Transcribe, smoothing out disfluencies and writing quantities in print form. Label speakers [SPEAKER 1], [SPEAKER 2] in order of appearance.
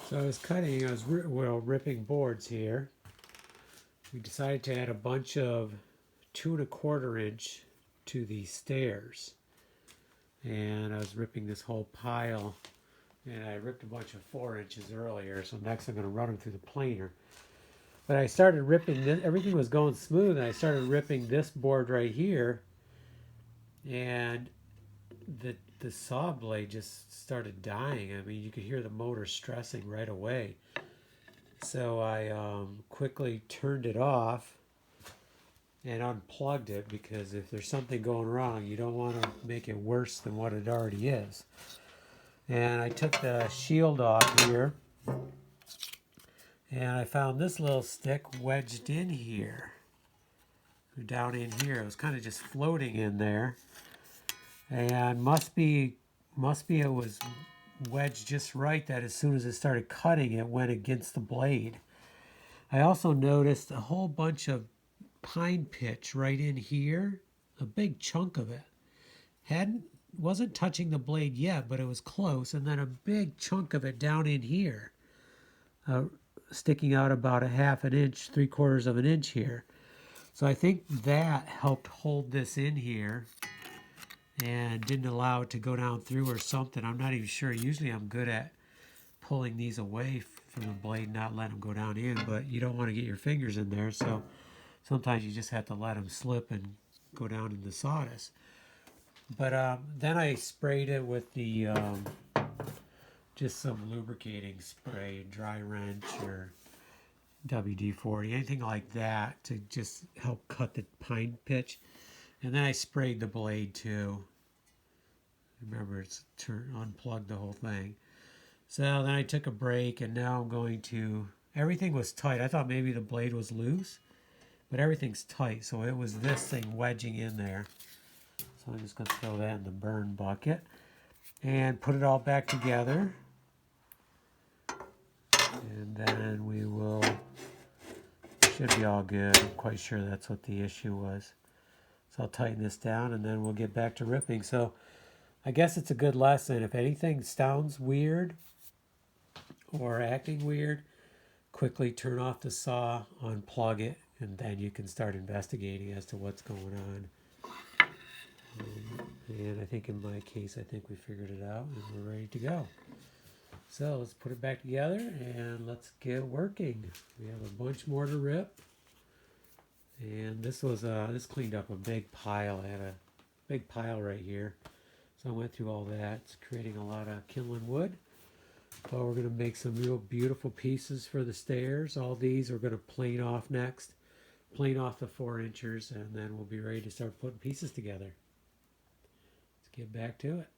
[SPEAKER 1] So I was ripping boards here. We decided to add a bunch of 2¼ inch to the stairs. And I was ripping this whole pile, and I ripped a bunch of 4 inches earlier, so next I'm going to run them through the planer. But I started ripping this, everything was going smooth, and I started ripping this board right here, and the saw blade just started dying. I mean, you could hear the motor stressing right away. So I quickly turned it off and unplugged it, because if there's something going wrong, you don't want to make it worse than what it already is. And I took the shield off here, and I found this little stick wedged in here, down in here. It was kind of just floating in there, and must be it was wedged just right that as soon as it started cutting, it went against the blade. I also noticed a whole bunch of pine pitch right in here, a big chunk of it. Wasn't touching the blade yet, but it was close, and then a big chunk of it down in here, sticking out about 1/2 inch, 3/4 of an inch here. So I think that helped hold this in here and didn't allow it to go down through or something. I'm not even sure. Usually I'm good at pulling these away from the blade, not letting them go down in, but you don't want to get your fingers in there, so sometimes you just have to let them slip and go down in the sawdust. But then I sprayed it with the just some lubricating spray, dry wrench or WD-40, anything like that, to just help cut the pine pitch. And then I sprayed the blade too. Remember, it's unplugged the whole thing. So then I took a break, and now I'm going to, everything was tight. I thought maybe the blade was loose, but everything's tight. So it was this thing wedging in there. So I'm just going to throw that in the burn bucket and put it all back together. And then we will, should be all good. I'm quite sure that's what the issue was. So I'll tighten this down, and then we'll get back to ripping. So I guess it's a good lesson. If anything sounds weird or acting weird, quickly turn off the saw, unplug it, and then you can start investigating as to what's going on. And I think in my case, I think we figured it out, and we're ready to go. So let's put it back together and let's get working. We have a bunch more to rip. And this cleaned up a big pile. I had a big pile right here. So I went through all that. It's creating a lot of kindling wood. But we're going to make some real beautiful pieces for the stairs. All these we're going to plane off next. Plane off the 4 inchers, and then we'll be ready to start putting pieces together. Let's get back to it.